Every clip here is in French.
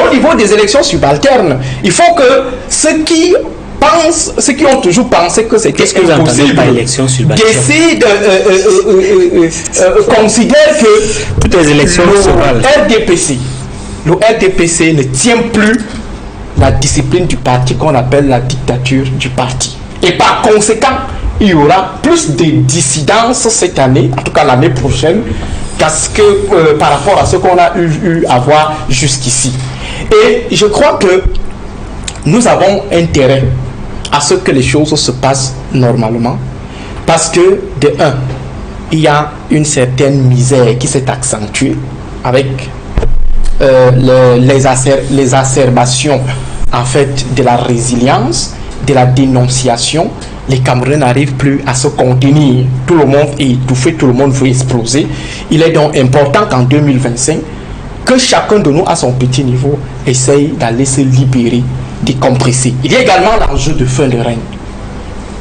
au niveau des élections subalternes, il faut que ceux qui ont toujours pensé que c'était impossible d'essayer de considérer que toutes les élections le RDPC ne tient plus la discipline du parti qu'on appelle la dictature du parti. Et par conséquent, il y aura plus de dissidences cette année, en tout cas l'année prochaine, par rapport à ce qu'on a eu à voir jusqu'ici. Et je crois que nous avons intérêt à ce que les choses se passent normalement, parce que de un, il y a une certaine misère qui s'est accentuée avec les exacerbations en fait de la résilience, de la dénonciation. Les Camerounais n'arrivent plus à se contenir, tout le monde est étouffé, tout le monde veut exploser. Il est donc important qu'en 2025, que chacun de nous à son petit niveau essaye d'aller se libérer, décompresser. Il y a également l'enjeu de fin de règne.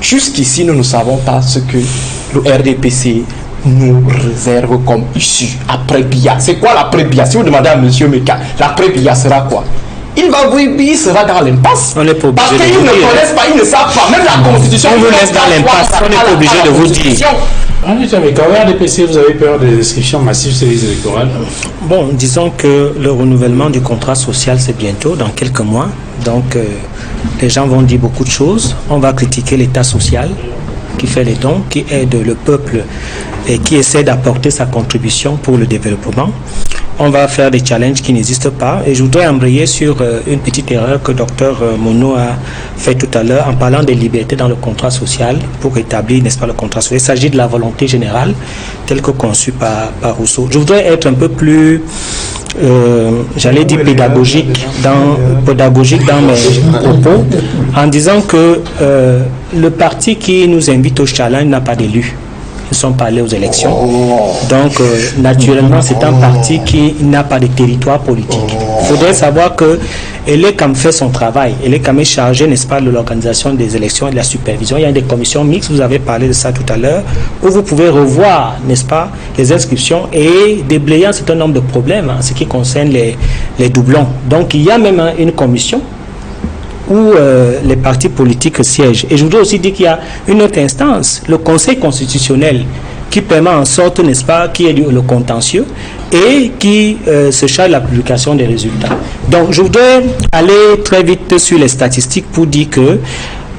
Jusqu'ici, nous ne savons pas ce que le RDPC nous réserve comme issue après Biya. C'est quoi l'après-Biya? Si vous demandez à M. Meka, l'après-Biya sera quoi? Il va vous dire, il sera dans l'impasse. On n'est pas obligé. Parce qu'ils ne connaissent pas, ils ne savent pas. Même la Constitution. On vous laisse dans l'impasse. On n'est pas obligé de vous dire. Mais quand même, RDPC, vous avez peur des inscriptions massives sur les électorales? Bon, disons que le renouvellement du contrat social, c'est bientôt, dans quelques mois. Donc, les gens vont dire beaucoup de choses. On va critiquer l'État social qui fait les dons, qui aide le peuple et qui essaie d'apporter sa contribution pour le développement. On va faire des challenges qui n'existent pas. Et je voudrais embrayer sur une petite erreur que Dr Monod a fait tout à l'heure en parlant des libertés dans le contrat social pour établir, n'est-ce pas, le contrat social. Il s'agit de la volonté générale telle que conçue par Rousseau. Je voudrais être un peu plus, j'allais dire pédagogique dans mes propos en disant que le parti qui nous invite au challenge n'a pas d'élu. Ils sont pas allés aux élections. Donc, naturellement, c'est un parti qui n'a pas de territoire politique. Il faudrait savoir que ELECAM fait son travail. ELECAM est chargé, n'est-ce pas, de l'organisation des élections et de la supervision. Il y a des commissions mixtes, vous avez parlé de ça tout à l'heure, où vous pouvez revoir, n'est-ce pas, les inscriptions et déblayer un certain nombre de problèmes en ce qui concerne les doublons. Donc, il y a même une commission où les partis politiques siègent. Et je voudrais aussi dire qu'il y a une autre instance, le Conseil constitutionnel, qui permet en sorte, n'est-ce pas, qui est le contentieux et qui se charge de la publication des résultats. Donc, je voudrais aller très vite sur les statistiques pour dire que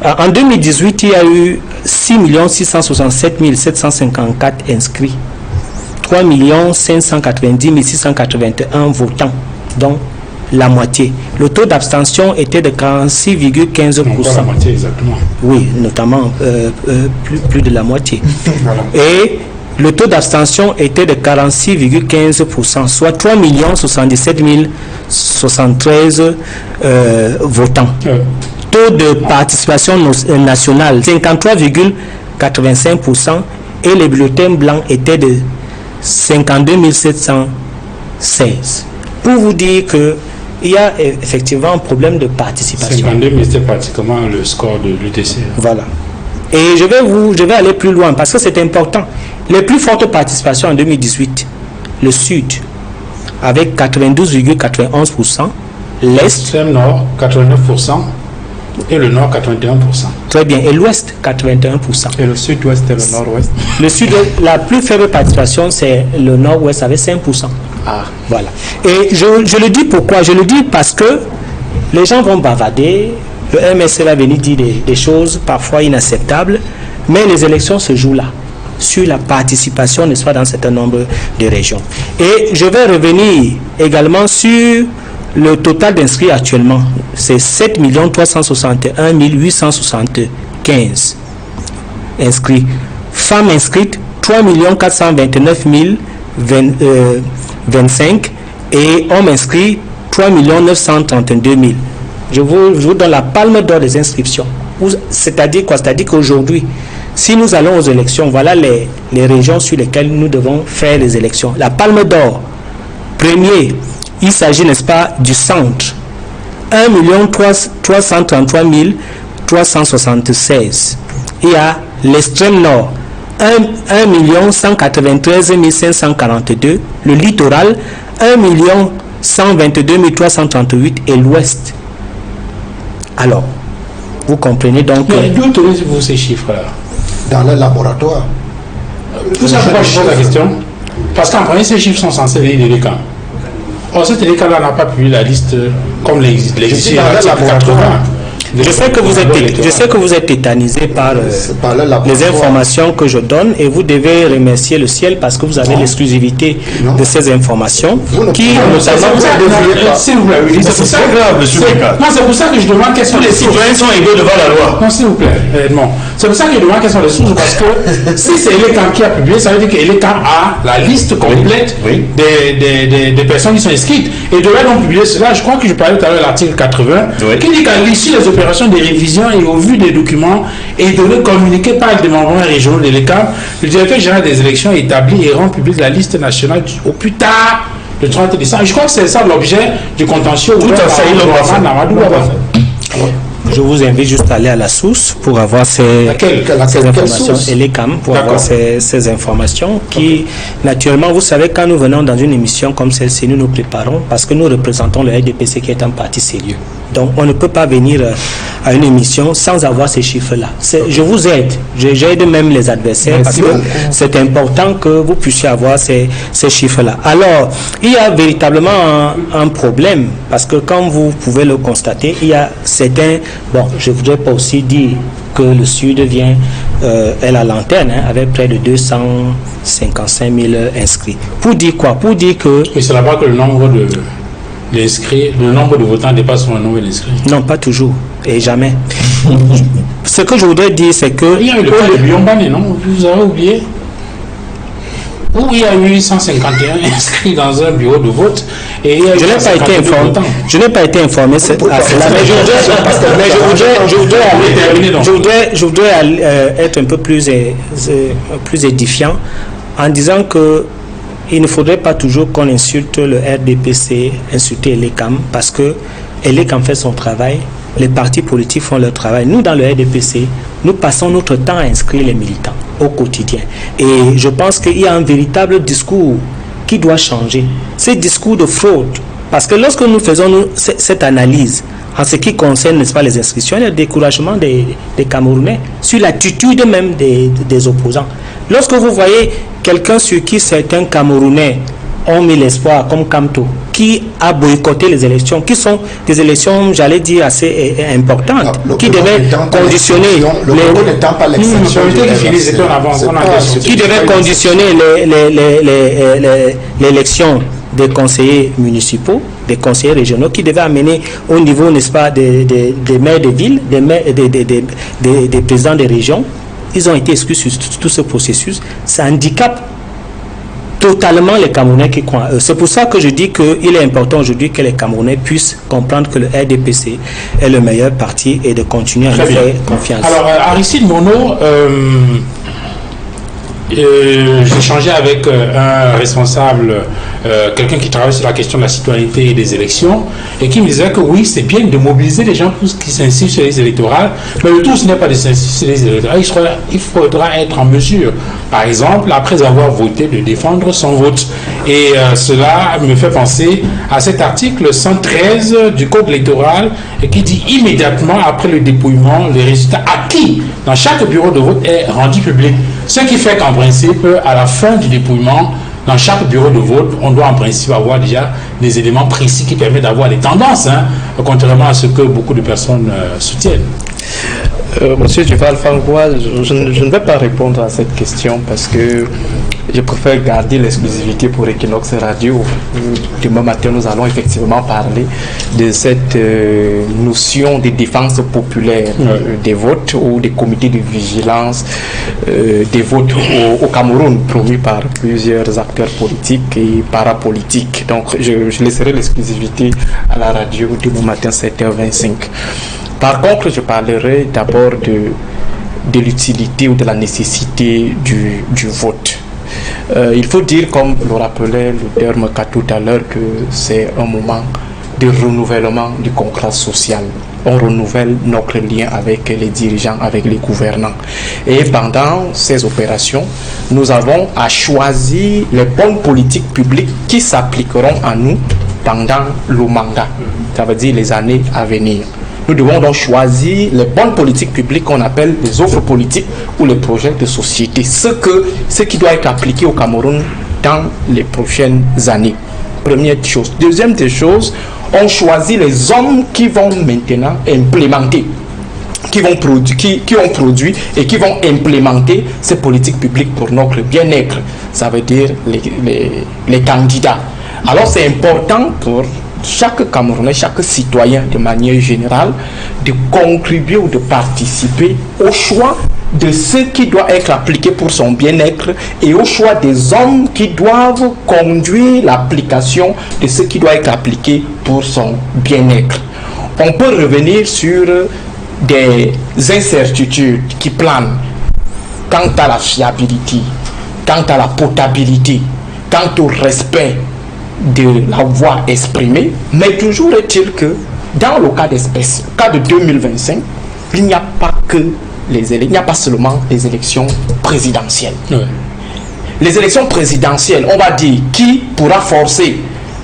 en 2018, il y a eu 6 667 754 inscrits, 3 590 681 votants, dont la moitié. Le taux d'abstention était de 46,15%. La moitié exactement. Oui, notamment plus de la moitié. Voilà. Et le taux d'abstention était de 46,15%, soit 3 077 073 votants. Taux de participation nationale, 53,85%, et les bulletins blancs étaient de 52 716. Pour vous dire que il y a effectivement un problème de participation. 52 000, c'était pratiquement le score de l'UTC. Voilà. Et je vais aller plus loin parce que c'est important. Les plus fortes participations en 2018, le Sud, avec 92,91%, l'Est... L'extrême Nord, 89%, et le Nord, 81%. Très bien. Et l'Ouest, 81%. Et le Sud-Ouest et le Nord-Ouest? Le Sud, la plus faible participation, c'est le Nord-Ouest avec 5%. Ah. Voilà. Et je le dis pourquoi? Je le dis parce que les gens vont bavarder, le MSC va venir dire des choses parfois inacceptables, mais les élections se jouent là, sur la participation, n'est-ce pas, dans un certain nombre de régions. Et je vais revenir également sur le total d'inscrits actuellement. C'est 7 361 875 inscrits. Femmes inscrites, 3 429 025 et hommes inscrits 3 932 000. Je vous donne la palme d'or des inscriptions. C'est-à-dire quoi? C'est-à-dire qu'aujourd'hui, si nous allons aux élections, voilà les régions sur lesquelles nous devons faire les élections. La palme d'or, premier, il s'agit, n'est-ce pas, du centre. 1 333 376. Il y a l'extrême nord. 1 193 542, le littoral, 1 122 338 est l'Ouest. Alors, vous comprenez donc... Mais d'où tenez-vous ces chiffres-là? Dans le laboratoire. Tout ça, pourquoi je pose la question? Parce qu'en premier, ces chiffres sont censés venir de l'ECAM. Or, cet ECAM-là n'a pas publié la liste comme les suis dans le laboratoire. Je sais que vous êtes tétanisé par les informations que je donne et vous devez remercier le ciel parce que vous avez l'exclusivité de ces informations qui notamment s'il vous plaît, c'est pour ça que je demande quelles sont les citoyens sont égaux devant la loi. Non, s'il vous plaît, non. C'est pour ça que je demande quelles sont les sources parce que si c'est l'ECAM qui a publié, ça veut dire que l'ECAM a la liste complète des personnes qui sont inscrites et devrait donc publier cela. Je crois que je parlais tout à l'heure de l'article 80 qui dit qu'à l'issue des opérations de révision et au vu des documents et de communiquer par les démembrements régionaux de l'ECAM, le directeur général des élections établit et rend publique la liste nationale au plus tard le 30 décembre. Je crois que c'est ça l'objet du contentieux. Tout à fait, je vous invite juste à aller à la source pour avoir ces informations et l'ECAM pour avoir ces informations qui, naturellement, vous savez, quand nous venons dans une émission comme celle-ci, nous nous préparons parce que nous représentons le RDPC qui est un parti sérieux. Donc, on ne peut pas venir à une émission sans avoir ces chiffres-là. Je vous aide. J'aide même les adversaires parce que c'est important que vous puissiez avoir ces chiffres-là. Alors, il y a véritablement un problème parce que, comme vous pouvez le constater, il y a certains... Bon, je ne voudrais pas aussi dire que le Sud vient est la lanterne avec près de 255 000 inscrits. Pour dire quoi? Pour dire que... Mais c'est là-bas que le nombre de votants dépasse le nombre d'inscrits. Non, pas toujours et jamais. Ce que je voudrais dire, c'est que... Il y a eu le cas de Biombane, non? Vous avez oublié? Où il y a eu 151 inscrits dans un bureau de vote et je n'ai pas été informé. Je n'ai pas été informé à cela, mais je voudrais être un peu plus édifiant en disant que il ne faudrait pas toujours qu'on insulte le RDPC, insulter l'ECAM, parce que l'ECAM fait son travail, les partis politiques font leur travail. Nous, dans le RDPC, nous passons notre temps à inscrire les militants au quotidien. Et je pense qu'il y a un véritable discours qui doit changer. Ce discours de fraude, parce que lorsque nous faisons cette analyse, en ce qui concerne, n'est-ce pas, les inscriptions, il y a le découragement des Camerounais sur l'attitude même des opposants. Lorsque vous voyez quelqu'un sur qui certains Camerounais ont mis l'espoir, comme Kamto, qui a boycotté les élections, qui sont des élections, j'allais dire, assez importantes, qui devaient conditionner l'élection des conseillers municipaux, des conseillers régionaux, qui devaient amener au niveau, n'est-ce pas, des maires de ville, des présidents des régions. Ils ont été exclus sur tout ce processus. Ça handicape totalement les Camerounais qui croient à eux. C'est pour ça que je dis qu'il est important aujourd'hui que les Camerounais puissent comprendre que le RDPC est le meilleur parti et de continuer à lui faire confiance. Alors, Aristide Mono, j'ai échangé avec un responsable, quelqu'un qui travaille sur la question de la citoyenneté et des élections, et qui me disait que oui, c'est bien de mobiliser les gens qui s'inscrivent sur les électorales, mais le tout, ce n'est pas de s'inscrire sur les électorales. Il faudra être en mesure, par exemple, après avoir voté, de défendre son vote. Et cela me fait penser à cet article 113 du Code électoral qui dit immédiatement après le dépouillement, les résultats acquis dans chaque bureau de vote est rendu public. Ce qui fait qu'en principe, à la fin du dépouillement, dans chaque bureau de vote, on doit en principe avoir déjà des éléments précis qui permettent d'avoir des tendances, contrairement à ce que beaucoup de personnes soutiennent. Monsieur Duval Fangoua, je ne vais pas répondre à cette question parce que je préfère garder l'exclusivité pour Equinox Radio. Demain matin, nous allons effectivement parler de cette notion de défense populaire des votes ou des comités de vigilance des votes au Cameroun, promis par plusieurs acteurs politiques et parapolitiques. Donc, je laisserai l'exclusivité à la radio demain matin 7h25. Par contre, je parlerai d'abord de l'utilité ou de la nécessité du vote. Il faut dire, comme le rappelait le terme tout à l'heure, que c'est un moment de renouvellement du contrat social. On renouvelle notre lien avec les dirigeants, avec les gouvernants. Et pendant ces opérations, nous avons à choisir les bonnes politiques publiques qui s'appliqueront à nous pendant le mandat, ça veut dire les années à venir. Nous devons donc choisir les bonnes politiques publiques qu'on appelle les offres politiques ou les projets de société, ce qui doit être appliqué au Cameroun dans les prochaines années. Première chose. Deuxième des choses, on choisit les hommes qui vont maintenant implémenter, qui ont produit et qui vont implémenter ces politiques publiques pour notre bien-être. Ça veut dire les candidats. Alors c'est important pour chaque Camerounais, chaque citoyen de manière générale, de contribuer ou de participer au choix de ce qui doit être appliqué pour son bien-être et au choix des hommes qui doivent conduire l'application de ce qui doit être appliqué pour son bien-être. On peut revenir sur des incertitudes qui planent quant à la fiabilité, quant à la potabilité, quant au respect de la voix exprimée, mais toujours est-il que dans le cas d'espèce, cas de 2025, il n'y a pas seulement les élections présidentielles. Oui. Les élections présidentielles, on va dire, qui pourra forcer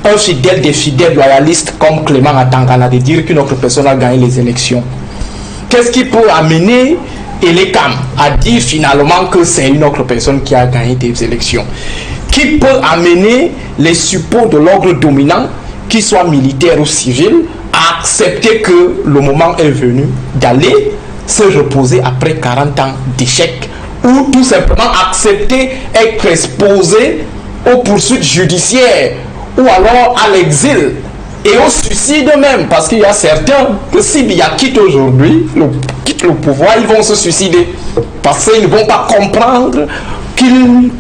un fidèle des fidèles loyalistes comme Clément Atangana de dire qu'une autre personne a gagné les élections? Qu'est-ce qui peut amener Elekam à dire finalement que c'est une autre personne qui a gagné des élections? Qui peut amener les suppôts de l'ordre dominant, qu'ils soient militaires ou civils, à accepter que le moment est venu d'aller se reposer après 40 ans d'échec, ou tout simplement accepter être exposé aux poursuites judiciaires, ou alors à l'exil et au suicide même, parce qu'il y a certains que si Biya quitte aujourd'hui, quitte le pouvoir, ils vont se suicider, parce qu'ils ne vont pas comprendre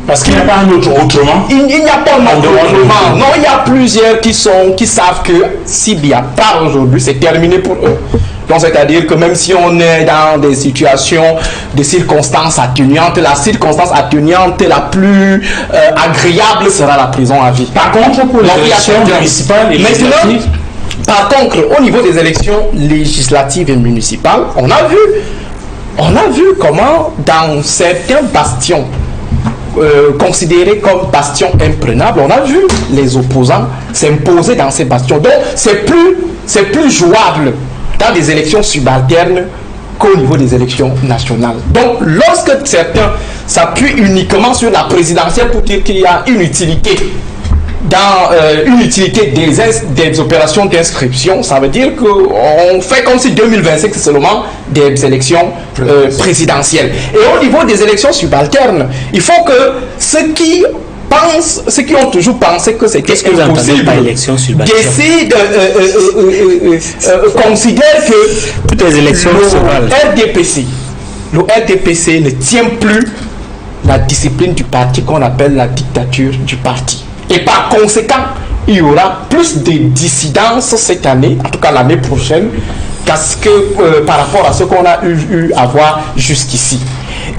parce qu'il n'y a pas un autre autrement. Il n'y a pas un autre autrement. Non, il y a plusieurs qui savent que si Biya part aujourd'hui, c'est terminé pour eux. Donc c'est-à-dire que même si on est dans des situations, des circonstances atténuantes, la circonstance atténuante la plus agréable sera la prison à vie. Par contre, pour les élections municipales et législatives, par contre, au niveau des élections législatives et municipales, on a vu comment dans certains bastions considérés comme bastions imprenables, on a vu les opposants s'imposer dans ces bastions. Donc c'est plus jouable dans des élections subalternes qu'au niveau des élections nationales. Donc lorsque certains s'appuient uniquement sur la présidentielle pour dire qu'il y a une utilité dans une utilité des opérations d'inscription, ça veut dire qu'on fait comme si 2025 c'est seulement des élections présidentielles. Et au niveau des élections subalternes, il faut que ceux qui ont toujours pensé que c'était impossible décident, considèrent que toutes les élections le RDPC ne tient plus la discipline du parti qu'on appelle la dictature du parti. Et par conséquent, il y aura plus de dissidences cette année, en tout cas l'année prochaine, par rapport à ce qu'on a eu à voir jusqu'ici.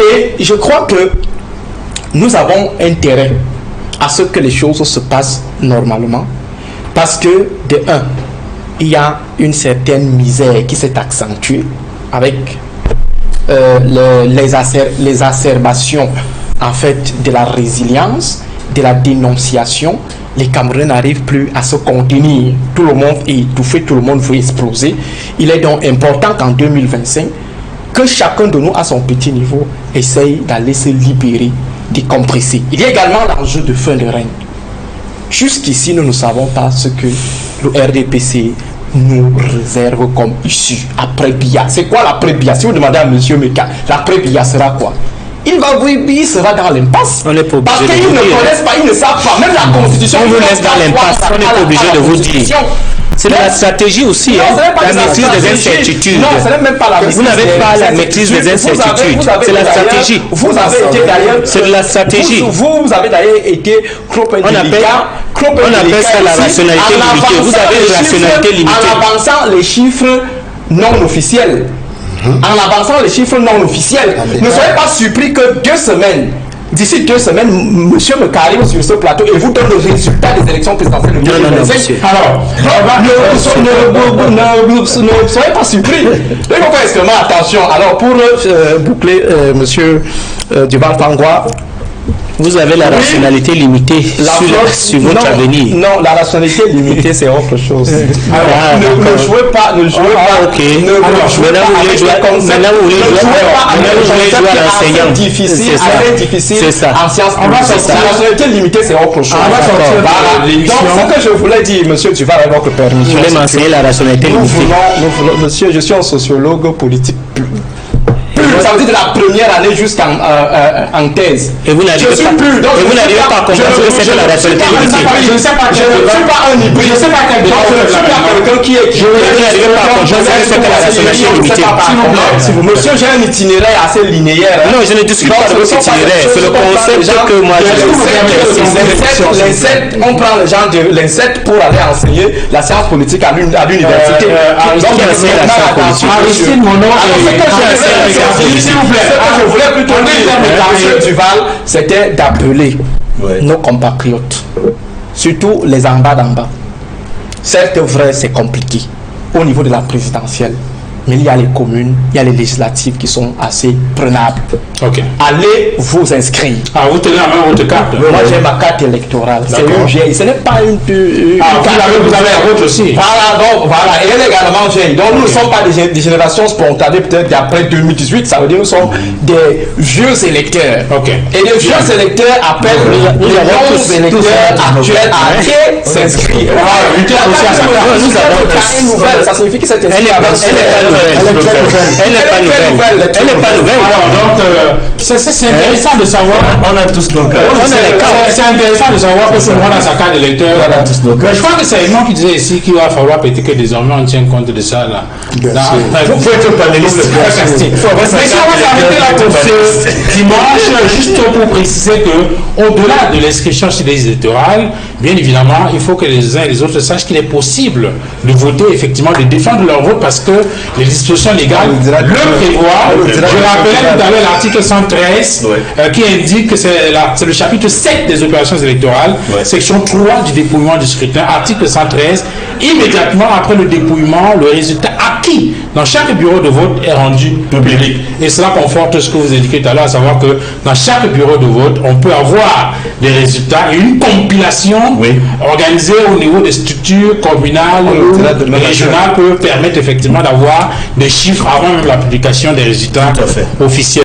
Et je crois que nous avons intérêt à ce que les choses se passent normalement, parce que de un, il y a une certaine misère qui s'est accentuée avec les acerbations en fait de la résilience, de la dénonciation. Les Camerounais n'arrivent plus à se contenir. Tout le monde est étouffé, tout le monde veut exploser. Il est donc important qu'en 2025, que chacun de nous à son petit niveau essaye d'aller se libérer, décompresser. Il y a également l'enjeu de fin de règne. Jusqu'ici, nous ne savons pas ce que le RDPC nous réserve comme issue après Biya. C'est quoi l'après-Biya? Si vous demandez à M. Meka, l'après-Biya sera quoi? Il sera dans l'impasse. On n'est pas obligé parce qu'ils ne connaissent pas, ils ne savent pas. Même la Constitution. On vous laisse dans l'impasse. On n'est pas obligé de vous dire. C'est de la stratégie aussi, non, la maîtrise des incertitudes. Non, ce n'est même pas la maîtrise. Vous n'avez pas la maîtrise des incertitudes. C'est la stratégie. Vous avez été d'ailleurs. C'est de la stratégie. Vous avez d'ailleurs été trop indélicat. On appelle ça la rationalité limitée. Vous avez une rationalité limitée. En avançant les chiffres non officiels. En avançant les chiffres non officiels. Ne soyez pas surpris que d'ici 2 semaines, M. Meka arrive sur ce plateau et vous donne le résultat des élections présidentielles de 2025. Alors, ne soyez pas surpris. Il faut faire extrêmement attention. Alors, pour boucler, M. Duval Pangwa, Vous avez la rationalité limitée sur votre avenir. Non, la rationalité limitée, c'est autre chose. Alors, ne jouez pas, ok. Maintenant, vous voulez jouer à l'enseignant. Difficile en sciences. La rationalité limitée, c'est autre chose. Donc, ce que je voulais dire, monsieur Duval, avec votre permission. Vous voulez m'enseigner la rationalité limitée. Monsieur, je suis un sociologue politique. Ça veut dire de la première année jusqu'en thèse. Et vous n'arrivez pas à comprendre ce que c'est que la rationalité limitée. Je ne sais pas, je ne suis pas un hybride. Je ne sais pas quel genre de quelqu'un qui est. Je n'arrive pas à comprendre ce que c'est que la rationalité limitée. Monsieur, j'ai un itinéraire assez linéaire. Non, je ne discute pas de votre itinéraire. C'est le concept que moi je on prend les gens de l'INSET pour aller enseigner la science politique à l'université. Donc, Aristide, mon nom est. S'il vous plaît, je voulais plutôt dire, M. Duval, c'était d'appeler nos compatriotes, surtout les en bas d'en bas. Certes, vrai, c'est compliqué au niveau de la présidentielle, mais il y a les communes, il y a les législatives qui sont assez prenables. Allez vous inscrire. Vous tenez la main votre carte. Moi, j'ai ma carte électorale. C'est une vieille. Ce n'est pas une vous avez la vôtre aussi. Voilà. Et elle également vieille. Donc, nous ne sommes pas des générations spontanées, peut-être d'après 2018. Ça veut dire que nous sommes des vieux électeurs. Et les vieux électeurs appellent les jeunes électeurs actuels à aller s'inscrire. Ça signifie que cette elle n'est pas nouvelle. Alors, donc, c'est intéressant de savoir. On a tous nos cartes. C'est intéressant de savoir que tout le monde a sa carte d'électeur. Mais je crois que c'est Edmond qui disait ici qu'il va falloir peut-être que désormais on tient compte de ça là. Vous pouvez être panéliste. Mais si on va s'arrêter là pour ce dimanche, juste pour préciser que au-delà de l'inscription sur les électorales, bien évidemment, il faut que les uns et les autres sachent qu'il est possible de voter, effectivement, de défendre leur vote parce que les dispositions légales le prévoient. Je rappelais tout à l'heure l'article 113 qui indique que c'est le chapitre 7 des opérations électorales, section 3 du dépouillement du scrutin, article 113. Immédiatement après le dépouillement, le résultat acquis dans chaque bureau de vote est rendu public. Et cela conforte ce que vous indiquez tout à l'heure, à savoir que dans chaque bureau de vote, on peut avoir des résultats et une compilation organisée au niveau des structures communales ou régionales peut permettre effectivement d'avoir des chiffres avant même la publication des résultats officiels.